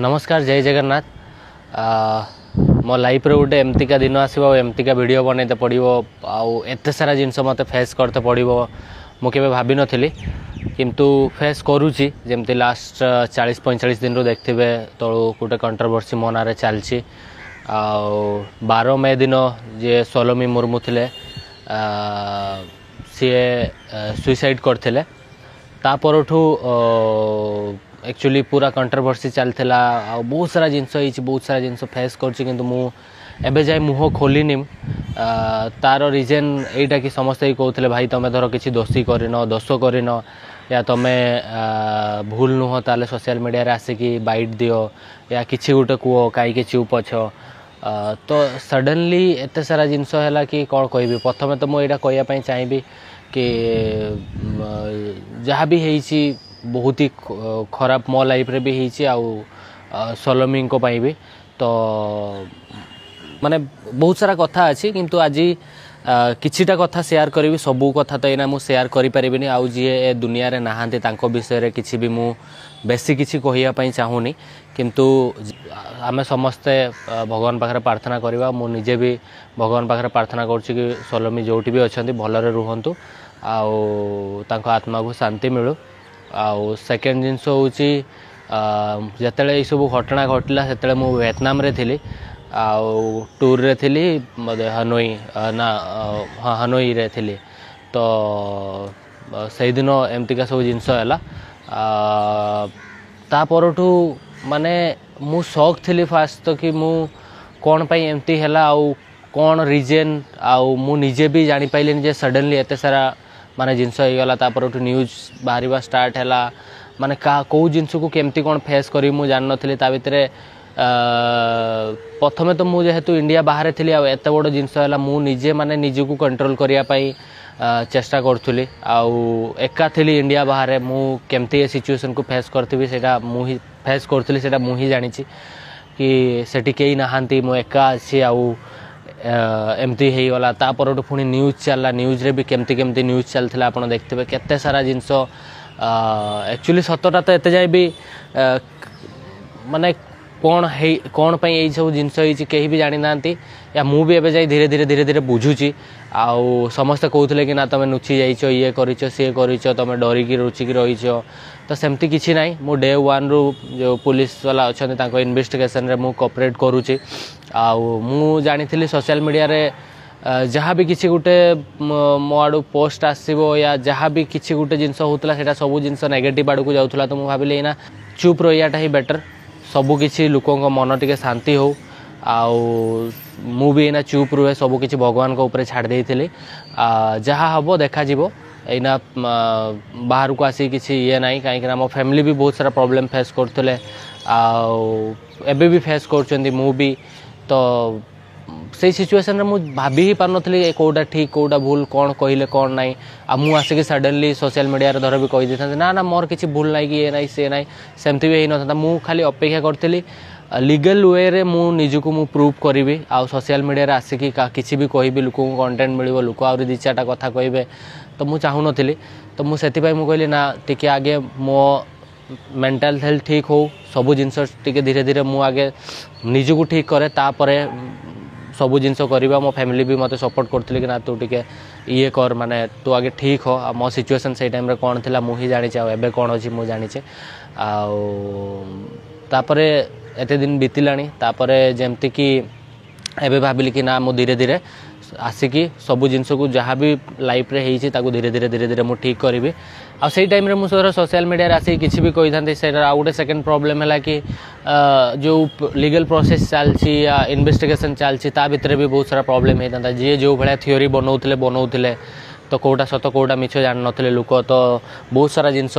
नमस्कार जय जगन्नाथ। मो लाइफ रे गोटे एमतीका दिन आसो एमतीका वीडियो बनते पड़ो आते सारा जिनस मत फेस करते पड़ो मुझे भाभी नी किंतु फेस करुच्ची जमती लास्ट 40-45 दिन देखते तलू गोटे कंट्रोवर्सी मो ना चलती 12 मई दिन जे सोलोमी मुर्मू थे सी सुइसाइड करते तापरठू एक्चुअली पूरा कंट्रोवर्सी चलता बहुत सारा जिनस बहुत सारा जिनस फेस कर जाए मुह खोलनी तार रीजन यहीटा कि समस्ते कहते भाई तुम धर किसी दोषी करन दोष करन या तुम्हें भूल नुह ताले सोशल मीडिया रे आसिकी बाइट दियो या किसी गोटे कह कहीं चुप अछ तो सडनली एत सारा जिनस है कि कौन कह प्रथम तो मुझे कहवाई चाहिए कि जहाँ भी है बहुत ही खराब मो लाइफ रे भी है सोलोमी भी तो माने बहुत सारा कथा अच्छी किंतु आज किछिटा कथा शेयर करी सबू कथा तो यहाँ मुझे शेयर करें आउ जी ए दुनिया रे नहांती तांको विषय रे किछि भी मु बेसी किछि कहिया चाहूनी किंतु आमे समस्ते भगवान पाखरे प्रार्थना करवा मु निजे भी भगवान पाखरे प्रार्थना करुच्ची कि सोलोमी जोटी भी अच्छा भलरे रुहंतु तांको आत्मा को शांति मिलू आउ सेकेंड जिनस हूँ जिते सब घटना घटला से मु वियतनाम रे थी आउ टूर रे थी हनोई ना हाँ हनोई रे थी तो से दिन एमतीका सब जिनस है तापरठू माने मु शौक थी फास्ट तो कि मु कौन पाई एमती है आउ कौन रीजन आउ मु निजे भी जानी पाइलिनी जे सडनली एते सारा माने जिनस होगला तापरठू न्यूज बाहर स्टार्ट है माने कौ जिनस को केमती कौन फेस करी मु जान नथली ता भितरे प्रथमे तो मुझे जेहेतु इंडिया बाहर थी एत बड़ जिनस है मु निजे माने निजी को कंट्रोल करने चेष्टा करुली एका थी इंडिया बाहर मु केमती सिचुएशन को फेस करथि सेटा मु ही फेस करुली सेटा मु ही जानी कि सेठी केही नाहांती मु एका अच्छी एमती हो गला तापर पुणी न्यूज चलला न्यूज रे भी केमती केमती न्यूज चलता आप देखते केते सारा जिनस एक्चुअली सतटा तो एते जाए भी माने कौन पाई यही सब जिनस कहीं भी जानी ना या मु भी एबे जाई धीरे धीरे धीरे धीरे बुझुची आउ समस्ते कहते कि ना तुम नुची जाइच ये करिच सी करिच तुम डरिकी रुचिकी रहीच तो सेमती किसी ना मु डे वन रु जो पुलिस वाला अच्छा इन्वेस्टिगेशन रे मु कोऑपरेट करुच्ची आउ मु जानी सोशल मीडिया रे जहाँ भी किसी गोटे मो आड़ू पोस्ट आसो या जहाँ भी किसी गोटे जिनस होता है सब जिनस नेगेटिव आड़ को जाऊला तो मुझे भाविली ना चुप रहीटा ही बेटर सबकिछि लोकों मन टे शांति हो मु भी एना चुप रुहे सबकिछि भगवान को ऊपर छाड़ देइथिली जहाँ हम देखा एना बाहर को आसी किसी ये ना कहीं मो फैमिली भी बहुत सारा प्रॉब्लम फेस करते एबे भी फेस कर मु भी तो से सिचुएशन रे मु भाभी ही पार नथली कोडा ठीक कोडा भूल कौन कहले कौन नाई मु आसिक सडनली सोशल मीडिया रे धर भी कही देता ना ना मोर किसी भूल नाई कि ये नाई से नाई सेमती भी होता मु खाली अपेक्षा करती लीगल वे रे मु निजको मु प्रूव करी आ सोशल मीडिया रे आसिकी किसी भी कहि लोक कंटेंट मिल लोक आ दी चार्टा कथा कहे तो मु चाहू नथली तो मु सेति मु कहली ना टिके आगे मो मेंटल हेल्थ ठीक हो सबू जिनस टिके धीरे धीरे मु आगे निजको ठीक करे तापरे सबू जिनस करवा मो फैमिली भी मत सपोर्ट करते कि ना तू टिके ये कर माने तू आगे ठीक हो मो सिचुएशन से टाइम रे कौन थिला मु ही जानी एबे कौन अच्छी मु जानी तापरे एते दिन बीतलानी तापरे जेमती कि एबे भाबिली कि ना मु धीरे धीरे आसिकी सबू जिनस को जहाँ भी लाइफ रे हेइछि ताको धीरे धीरे धीरे धीरे मु ठीक करी आ से टाइम रे मु सोशल मीडिया आसी किसी भी कही था से आउ गोटे सेकेंड प्रॉब्लम है कि जो लीगल प्रोसेस चलती या इन्वेस्टिगेशन चलती ता भितर भी बहुत सारा प्रॉब्लम होता जी जो भाया थ्योरी बनाऊले तो कौटा सत कौटा मिछ जान नथिले लोक तो बहुत सारा जिनस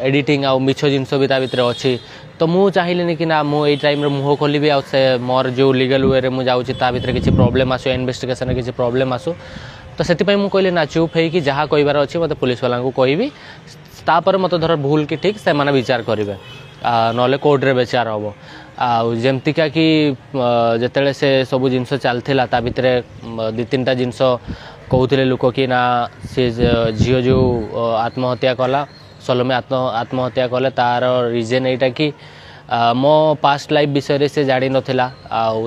एडिटिंग आ मिछ जिनस भी भितर अच्छी तो मु चाहिए कि ना मु टाइम मुह खोलि आ मोर जो लीगल वे मु जाऊँगी ता भितर किसी प्रॉब्लम आसो इन्वेस्टिगेशन किसी प्रॉब्लम आसो तो से मुझे कहली ना चुप है कि जहाँ कहबार अच्छी मत पुलिस वाला को कहबी तापर मत धर भूल कि ठीक से माने विचार करेंगे ना कोर्ट रे विचार हम आमतीका कि जिते से सब जिनस चलता ता भितर दी तीन टा जिनस कहते लोक कि ना सी झील जो आत्महत्या कला सोलोमी आत्महत्या कले तार रिजन यहाँ कि मो पास्ट लाइफ विषय से जानी नथिला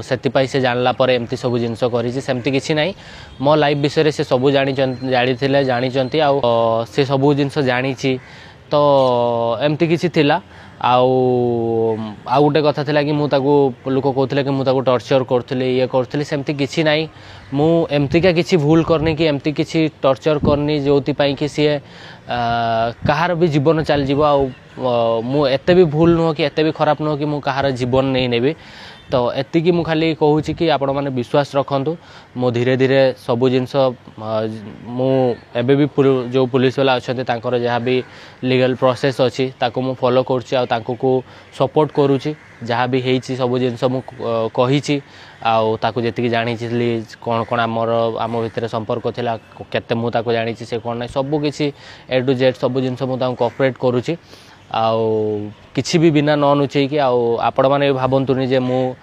से से जानला पर एमती सब जिनस करी सेमती किसी ना मो लाइफ विषय से सब जानी जानी आ से सब जिनस जानी तो एमती किसी थिला आउ गोटे कथा थिला कि मुझे लोक कहते कि मुझे टर्चर करी ये करी सेमती किसी ना मु एमतीका किसी भूल करनी कि एमती किसी टर्चर करनी जो कि सी कहार भी जीवन चल जाव मु एते भी भूल नुह कि एते भी खराब नुह कि मु कहार जीवन नहीं नेबी तो एतिकी मु खाली कहूँ कि आपण मैंने विश्वास रखु मु धीरे धीरे सबू जिनस मु एबे भी जो पुलिस वाला अच्छा जहाँ भी लीगल प्रोसेस अच्छी ताको मु फॉलो करूँ सपोर्ट करुँची जहाँ भी होती सब जिनस मु कही आउ जी जानी कौन कौन आम भितर संपर्क थिला केते मु ताको जानी से कौन ना सब किसी ए टू जेड सब जिनस मुझे कोऑपरेट करुँची आउ किसी भी बिना न नुचेकी आपण मैंने भावतुनि जे मु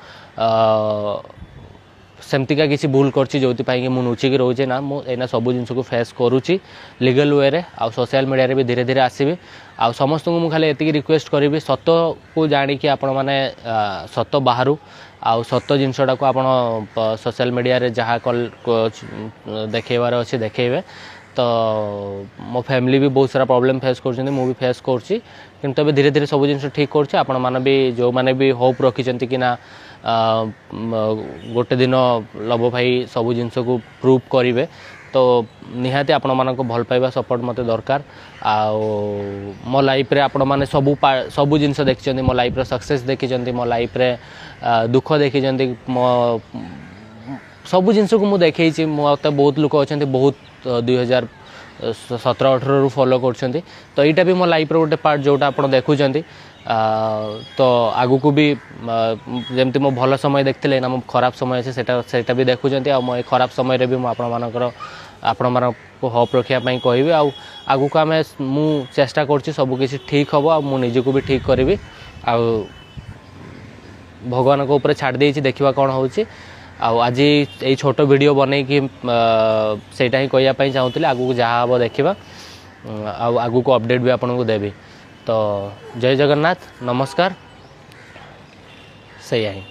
सेमतिका किसी भूल करछि जोथिपाई कि मु नुचिकी रोचे ना मु एना सब जिनस को फेस करुँची लीगल वे रे आ सोशल मीडिया रे भी धीरे धीरे आसीबी आ समस्त को मु खाली एतिकी रिक्वेस्ट करी सत को जानिकी आपण माने सत बाहरु आ सत जिनसटा को आपण सोशल मीडिया रे जहाँ कल देखेबार अच्छे देखेबे तो मो फैमिली भी बहुत सारा प्रॉब्लम फेस कर भी फेस करुँची किंतु अबे धीरे धीरे सब जिन ठीक कर आपण मैंने भी जो मैंने भी होप रखी कि ना गोटे दिन लव भाई सब जिनस को प्रूव करेंगे तो निहाती आपण मानक भल पाइबा सपोर्ट मते दरकार आ मो लाइफ रे आपण माने सबू जिनस देखिं मो लाइफ रे सक्सेस देखिं मो लाइफ रे दुख देखिं मो सबू जिनस को मुझे देखी मत बहुत लोक अच्छा बहुत 2017-18 फॉलो कर तो यहाँ भी मो लाइफ गोटे पार्ट जोटा आप देखुं तो आगु को भी जमती मो भल समय देखते ना मो खराब समय अच्छे सेटा भी देखुं मो खराब समय भी आपण होप रखापी कहि आगु को आम मु चेष्टा कर सबकि ठीक हम आ निजको भी ठीक करी आ भगवान को ऊपर छाड़ दे देखा कौन हो आज ये छोट वीडियो बन कि सेटा ही कहवाई चाहूँगी आगू जहाँ हम देखा आगू को अपडेट भी आपको देवी तो जय जगन्नाथ नमस्कार सही ही।